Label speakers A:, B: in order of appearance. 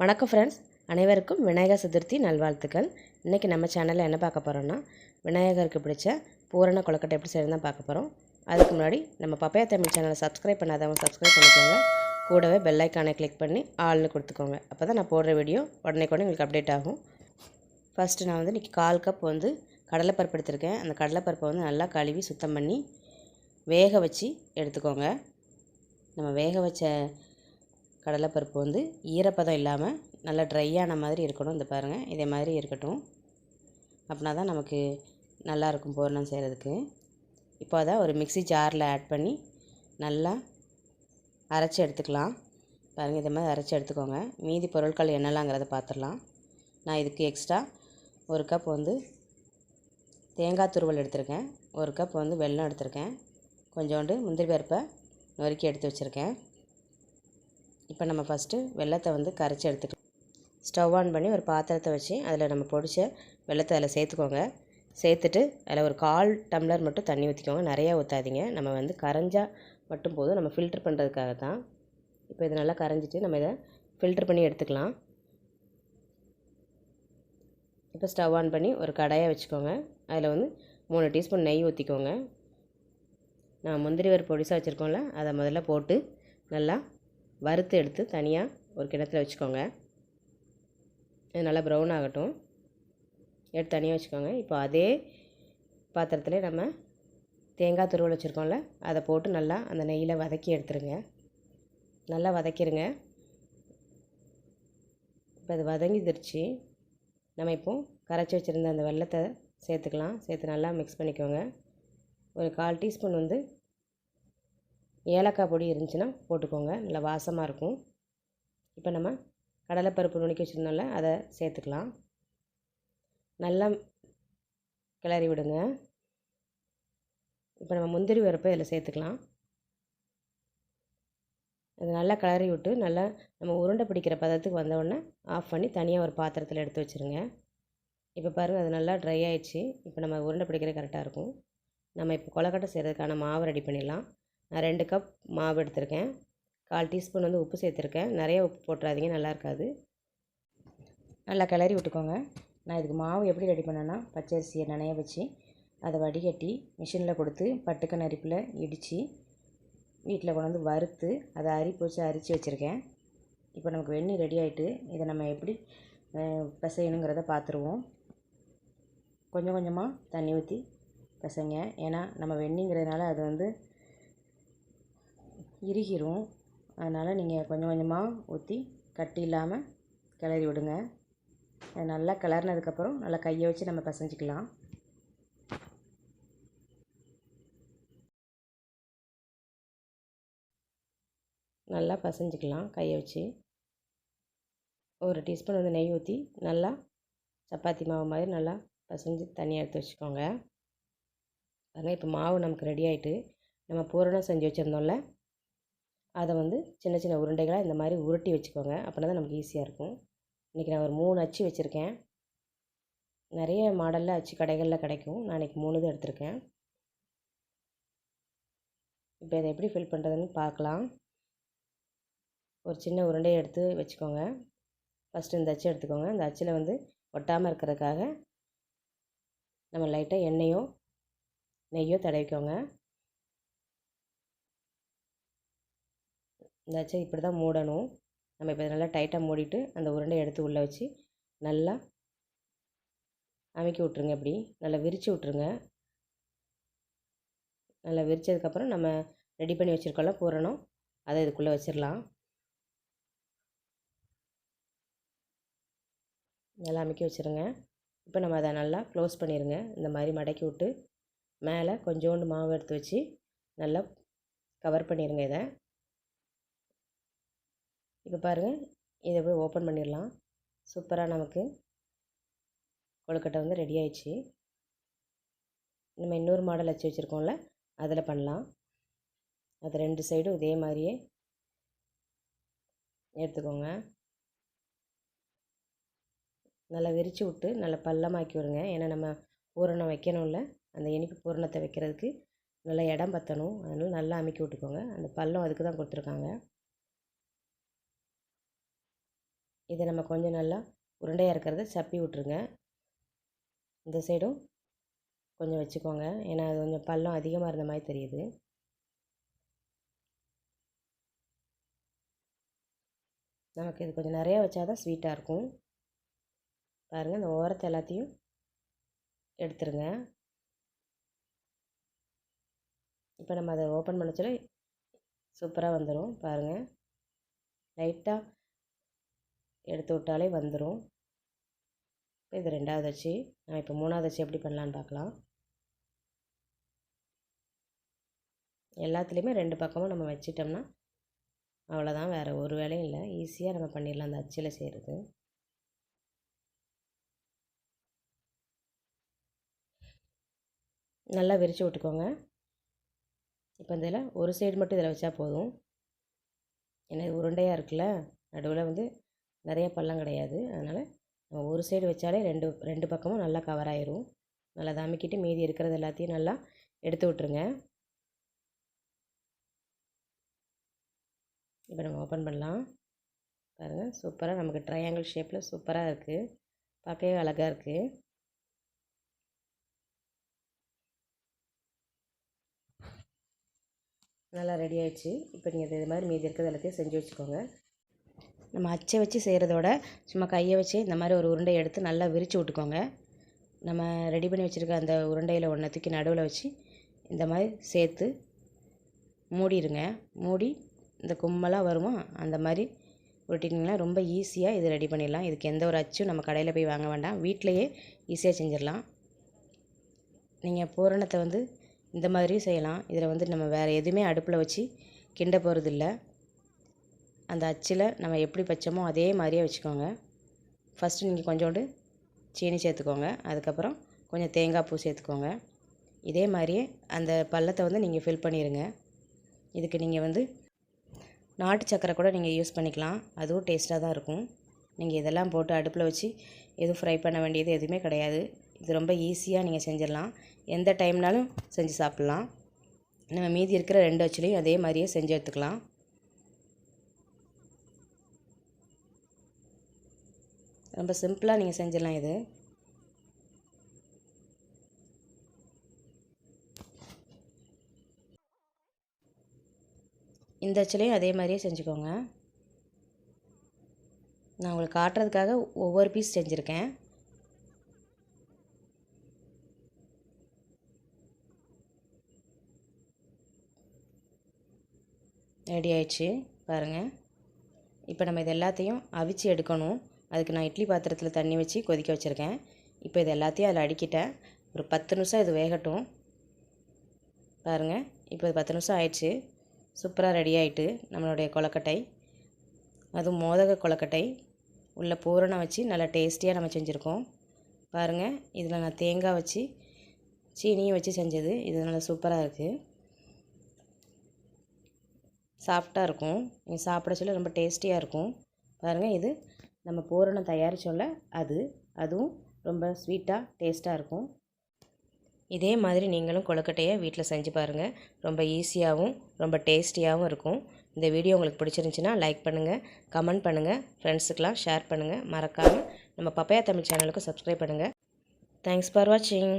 A: வணக்கம் ஃப்ரெண்ட்ஸ், அனைவருக்கும் விநாயகர் சதுர்த்தி நல்வாழ்த்துக்கள். இன்றைக்கி நம்ம சேனலில் என்ன பார்க்க போகிறோன்னா, விநாயகருக்கு பிடிச்ச பூரண கொழுக்கட்டை எப்படி செய்யறது தான் பார்க்க போகிறோம். அதுக்கு முன்னாடி நம்ம பப்பையா தமிழ் சேனலை சப்ஸ்கிரைப் பண்ணாதவங்க சப்ஸ்கிரைப் பண்ணிக்கோங்க. கூடவே பெல் ஐக்கானை கிளிக் பண்ணி ஆள்னு கொடுத்துக்கோங்க. அப்போ தான் நான் போடுற வீடியோ உடனே உங்களுக்கு அப்டேட் ஆகும். ஃபஸ்ட்டு நான் இன்றைக்கி 1/4 கப் கடலைப்பருப்பு எடுத்திருக்கேன். அந்த கடலைப்பருப்பை நல்லா கழுவி சுத்தம் பண்ணி வேக வச்சு எடுத்துக்கோங்க. நம்ம வேக வச்ச கடலைப்பருப்பு ஈரப்பதம் இல்லாமல் நல்லா ட்ரையான மாதிரி இருக்கணும். இந்த பாருங்கள், இதே மாதிரி இருக்கட்டும். அப்படின்னா தான் நமக்கு நல்லாயிருக்கும் பூரணம் செய்கிறதுக்கு. இப்போ அதை ஒரு மிக்ஸி ஜாரில் ஆட் பண்ணி நல்லா அரைச்சி எடுத்துக்கலாம். பாருங்கள், இதே மாதிரி அரைச்சி எடுத்துக்கோங்க. மீதி பொருட்கள் என்னெல்லாங்கிறத பார்த்துடலாம். நான் இதுக்கு எக்ஸ்ட்ரா 1 கப் தேங்காய் துருவல் எடுத்திருக்கேன். 1 கப் வெல்லம் எடுத்திருக்கேன். கொஞ்சோண்டு முந்திரி பருப்பை நறுக்கி எடுத்து வச்சுருக்கேன். இப்போ நம்ம ஃபஸ்ட்டு வெல்லத்தை கரைச்சி எடுத்துக்கலாம். ஸ்டவ் ஆன் பண்ணி ஒரு பாத்திரத்தை வச்சு அதில் நம்ம பொடிச்ச வெல்லத்தை அதில் சேர்த்துக்கோங்க. சேர்த்துட்டு அதில் ஒரு 1/4 டம்ளர் மட்டும் தண்ணி ஊற்றிக்கோங்க. நிறையா ஊற்றாதீங்க. நம்ம கரைஞ்சால் மட்டும் போதும். நம்ம ஃபில்ட்ரு பண்ணுறதுக்காக தான். இப்போ இது நல்லா கரைஞ்சிட்டு நம்ம இதை ஃபில்ட்ரு பண்ணி எடுத்துக்கலாம். இப்போ ஸ்டவ் ஆன் பண்ணி ஒரு கடாயை வச்சுக்கோங்க. அதில் 3 டீஸ்பூன் நெய் ஊற்றிக்கோங்க. நான் முந்திரி பருப்பு பொடிசாக வச்சுருக்கோம்ல, அதை முதல்ல போட்டு நல்லா வறுத்து எடுத்து தனியாக ஒரு கிணத்துல வச்சுக்கோங்க. இது நல்லா ப்ரௌன் ஆகட்டும். எடுத்து தனியாக வச்சுக்கோங்க. இப்போ அதே பாத்திரத்தில் நம்ம தேங்காய் துருவல் வச்சுருக்கோம்ல, அதை போட்டு நல்லா அந்த நெய்யில் வதக்கி எடுத்துருங்க. நல்லா வதக்கிடுங்க. இப்போ அது வதங்கிடுச்சு. நம்ம இப்போது கரைச்சி வச்சுருந்த அந்த வெல்லத்தை சேர்த்துக்கலாம். சேர்த்து நல்லா மிக்ஸ் பண்ணிக்கோங்க. ஒரு 1/4 டீஸ்பூன் ஏலக்காய் பொடி இருந்துச்சுன்னா போட்டுக்கோங்க. நல்லா வாசமாக இருக்கும். இப்போ நம்ம கடலைப்பருப்பு நுணுக்கி வச்சுருந்தோம்ல, அதை சேர்த்துக்கலாம். நல்லா கிளறி விடுங்க. இப்போ நம்ம முந்திரி பருப்பை இதில் சேர்த்துக்கலாம். அது நல்லா கிளறி விட்டு நல்லா நம்ம உருண்டை பிடிக்கிற பதத்துக்கு வந்தவுடனே ஆஃப் பண்ணி தனியாக ஒரு பாத்திரத்தில் எடுத்து வச்சுருங்க. இப்போ பாருங்கள், அது நல்லா ட்ரை ஆகிடுச்சு. இப்போ நம்ம உருண்டை பிடிக்கிறது கரெக்டாக இருக்கும். நம்ம இப்போ கொழுக்கட்டை செய்கிறதுக்கான மாவு ரெடி பண்ணிடலாம். நான் 2 கப் மாவு எடுத்திருக்கேன். 1/4 டீஸ்பூன் உப்பு சேர்த்துருக்கேன். நிறைய உப்பு போட்டுறாதீங்க, நல்லா இருக்காது. நல்லா கிளறி விட்டுக்கோங்க. நான் இதுக்கு மாவு எப்படி ரெடி பண்ணேன்னா, பச்சரிசியை நனைய வச்சு அதை வடிகட்டி மிஷினில் கொடுத்து பட்டுக்க நரிப்பில் இடித்து வீட்டில் கொண்டு வறுத்து அதை அரிப்பு வச்சு அரித்து வச்சுருக்கேன். இப்போ நமக்கு வெந்நீர் ரெடி ஆகிட்டு இதை நம்ம எப்படி பிசையணுங்கிறத பார்த்துருவோம். கொஞ்சம் கொஞ்சமாக தண்ணி ஊற்றி பிசைங்க. ஏன்னா நம்ம வெந்நீங்கிறதுனால அது இறுகிரும். அதனால் நீங்கள் கொஞ்சம் கொஞ்சமாக ஊற்றி கட்டி இல்லாமல் கிளறி விடுங்க. அது நல்லா கிளறினதுக்கப்புறம் நல்லா கையை வச்சு நம்ம பிசைஞ்சிக்கலாம். நல்லா பிசைஞ்சிக்கலாம் கையை வச்சு. 1 டீஸ்பூன் நெய் ஊற்றி நல்லா சப்பாத்தி மாவு மாதிரி நல்லா பிசைஞ்சு தனியாக எடுத்து வச்சுக்கோங்க. அதனால் இப்போ மாவு நமக்கு ரெடி ஆகிட்டு நம்ம பூரணம் செஞ்சு வச்சுருந்தோம்ல, அதை சின்ன சின்ன உருண்டைகளாக இந்த மாதிரி உருட்டி வச்சுக்கோங்க. அப்படின்னா தான் நமக்கு ஈஸியாக இருக்கும். இன்றைக்கி நான் ஒரு 3 அச்சு வச்சுருக்கேன். நிறைய மாடலில் அச்சு கடைகளில் கிடைக்கும். நான் இன்றைக்கி 3 தான் எடுத்திருக்கேன். இப்போ இதை எப்படி ஃபில் பண்ணுறதுன்னு பார்க்கலாம். ஒரு சின்ன உருண்டையை எடுத்து வச்சுக்கோங்க. ஃபஸ்ட்டு இந்த அச்சு எடுத்துக்கோங்க. இந்த அச்சில் ஒட்டாமல் இருக்கிறதுக்காக நம்ம லைட்டாக எண்ணெயோ நெய்யோ தடவிக்கோங்க. இந்த அச்சை இப்படி தான் மூடணும். நம்ம இப்போ நல்லா டைட்டாக மூடிட்டு அந்த உருண்டையை எடுத்து உள்ளே வச்சு நல்லா அமுக்கி விட்ருங்க. இப்படி நல்லா விரித்து விட்ருங்க. நல்லா விரித்ததுக்கப்புறம் நம்ம ரெடி பண்ணி வச்சுருக்கோம்ல பூரணம், அதை இதுக்குள்ளே வச்சிடலாம். நல்லா அமுக்கி வச்சுருங்க. இப்போ நம்ம அதை நல்லா க்ளோஸ் பண்ணிடுங்க. இந்த மாதிரி மடக்கி விட்டு மேலே கொஞ்சோண்டு மாவு எடுத்து வச்சு நல்லா கவர் பண்ணிடுங்க இதை. இப்போ பாருங்கள், இதை போய் ஓப்பன் பண்ணிடலாம். சூப்பராக நமக்கு கொழுக்கட்டை ரெடி ஆயிடுச்சு. நம்ம இன்னொரு மாடல் வச்சு வச்சுருக்கோம்ல, அதில் பண்ணலாம். அது 2 சைடும் இதே மாதிரியே எடுத்துக்கோங்க. நல்லா விரித்து விட்டு நல்லா பள்ளமாக்கி விடுங்க. ஏன்னா நம்ம பூரணம் வைக்கணும்ல, அந்த இனிப்பு பூரணத்தை வைக்கிறதுக்கு நல்லா இடம் பற்றணும். அதனால் நல்லா அமுக்கி விட்டுக்கோங்க. அந்த பள்ளம் அதுக்கு தான் கொடுத்துருக்காங்க. இதை நம்ம கொஞ்சம் நல்லா உருண்டையாக இருக்கிறத சப்பி விட்ருங்க. இந்த சைடும் கொஞ்சம் வச்சுக்கோங்க, ஏன்னா அது கொஞ்சம் பள்ளம் அதிகமாக இருந்த மாதிரி தெரியுது. நமக்கு இது கொஞ்சம் நிறையா வச்சா தான் ஸ்வீட்டாக இருக்கும். பாருங்கள், இந்த ஓரத்தை எல்லாத்தையும் எடுத்துருங்க. இப்போ நம்ம அதை ஓப்பன் பண்ண சொல்ல சூப்பராக வந்துடும். பாருங்கள், லைட்டாக எடுத்து விட்டாலே வந்துடும். இது ரெண்டாவது வச்சு நான் இப்போ மூணாவது வச்சு எப்படி பண்ணலான்னு பார்க்கலாம். எல்லாத்துலேயுமே 2 பக்கமும் நம்ம வச்சிட்டோம்னா அவ்வளோதான், வேறு ஒரு வேலையும் இல்லை. ஈஸியாக நம்ம பண்ணிடலாம் அந்த அச்சில் செய்கிறது. நல்லா விரித்து விட்டுக்கோங்க. இப்போ இதில் ஒரு சைடு மட்டும் இதில் வச்சா போதும். ஏன்னா இது உருண்டையாக இருக்குல்ல, நடுவில் வந்து நிறைய பள்ளம் கிடையாது. அதனால் நம்ம ஒரு சைடு வச்சாலே ரெண்டு பக்கமும் நல்லா கவர் ஆயிரும். நல்லா தமிக்கிட்டு மீதி இருக்கிறது எல்லாத்தையும் நல்லா எடுத்து விட்ருங்க. இப்போ நம்ம ஓப்பன் பண்ணலாம். பாருங்கள், சூப்பராக நமக்கு ட்ரையாங்கிள் ஷேப்பில் சூப்பராக இருக்குது. பார்க்கவே அழகாக இருக்குது. நல்லா ரெடி ஆகிடுச்சு. இப்போ நீங்கள் இது மாதிரி மீதி இருக்கிறது எல்லாத்தையும் செஞ்சு வச்சுக்கோங்க. நம்ம அச்சை வச்சு செய்கிறதோட சும்மா கையை வச்சு இந்த மாதிரி ஒரு உருண்டை எடுத்து நல்லா விரித்து விட்டுக்கோங்க. நம்ம ரெடி பண்ணி வச்சுருக்க அந்த உருண்டையில் ஒன்றை தூக்கி நடுவில் வச்சு இந்த மாதிரி சேர்த்து மூடிடுங்க. மூடி இந்த கும்பலாக வருமோ அந்த மாதிரி உருட்டிட்டிங்கன்னா ரொம்ப ஈஸியாக இது ரெடி பண்ணிடலாம். இதுக்கு எந்த ஒரு அச்சும் நம்ம கடையில் போய் வாங்க வேண்டாம், வீட்டிலையே ஈஸியாக செஞ்சிடலாம். நீங்கள் பூரணத்தை வந்து இந்த மாதிரியும் செய்யலாம். இதில் வந்து நம்ம வேறு எதுவுமே அடுப்பில் வச்சு கிண்ட போகிறதில்ல. அந்த அச்சில் நம்ம எப்படி வச்சோமோ அதே மாதிரியே வச்சுக்கோங்க. ஃபஸ்ட்டு நீங்கள் கொஞ்சோண்டு சீனி சேர்த்துக்கோங்க, அதுக்கப்புறம் கொஞ்சம் தேங்காய் பூ சேர்த்துக்கோங்க. இதே மாதிரியே அந்த பள்ளத்தை வந்து நீங்கள் ஃபில் பண்ணிடுங்க. இதுக்கு நீங்கள் வந்து நாட்டு சக்கரை கூட நீங்கள் யூஸ் பண்ணிக்கலாம், அதுவும் டேஸ்ட்டாக தான் இருக்கும். நீங்கள் இதெல்லாம் போட்டு அடுப்பில் வச்சு எதுவும் ஃப்ரை பண்ண வேண்டியது எதுவுமே கிடையாது. இது ரொம்ப ஈஸியாக நீங்கள் செஞ்சிடலாம். எந்த டைம்னாலும் செஞ்சு சாப்பிட்லாம். நம்ம மீதி இருக்கிற 2 அச்சுலையும் அதே மாதிரியே செஞ்சு எடுத்துக்கலாம். ரொம்ப சிம்பிளாக நீங்கள் செஞ்சிடலாம். இது இந்த அச்சுலையும் அதே மாதிரியே செஞ்சுக்கோங்க. நான் உங்களுக்கு காட்டுறதுக்காக ஒவ்வொரு பீஸ் செஞ்சுருக்கேன். ரெடி ஆயிடுச்சு பாருங்கள். இப்போ நம்ம இது எல்லாத்தையும் அவிச்சு எடுக்கணும். அதுக்கு நான் இட்லி பாத்திரத்தில் தண்ணி வச்சு கொதிக்க வச்சுருக்கேன். இப்போ இது எல்லாத்தையும் அதில் அடுக்கிட்டேன். ஒரு 10 நிமிஷம் இது வேகட்டும். பாருங்கள், இப்போ 10 நிமிஷம் ஆயிடுச்சு. சூப்பராக ரெடி ஆகிட்டு நம்மளுடைய கொழுக்கட்டை, அதுவும் மோதக கொழுக்கட்டை உள்ள பூரணம் வச்சு நல்லா டேஸ்டியாக நம்ம செஞ்சுருக்கோம். பாருங்கள், இதில் நான் தேங்காய் வச்சு சீனியும் வச்சு செஞ்சது. இது நல்லா சூப்பராக இருக்குது, சாஃப்டாக இருக்கும். நீங்கள் சாப்பிட சொல்ல ரொம்ப டேஸ்டியாக இருக்கும். பாருங்கள், இது நம்ம பூரணம் தயாரிச்சோம்ல அதுவும் ரொம்ப ஸ்வீட்டாக டேஸ்ட்டாக இருக்கும். இதே மாதிரி நீங்களும் கொழுக்கட்டையை வீட்டில் செஞ்சு பாருங்கள். ரொம்ப ஈஸியாகவும் ரொம்ப டேஸ்டியாகவும் இருக்கும். இந்த வீடியோ உங்களுக்கு பிடிச்சிருந்துச்சின்னா லைக் பண்ணுங்கள், கமெண்ட் பண்ணுங்கள், ஃப்ரெண்ட்ஸுக்கெலாம் ஷேர் பண்ணுங்கள். மறக்காமல் நம்ம பப்பையா தமிழ் சேனலுக்கு சப்ஸ்கிரைப் பண்ணுங்கள். தேங்க்ஸ் ஃபார் வாட்சிங்.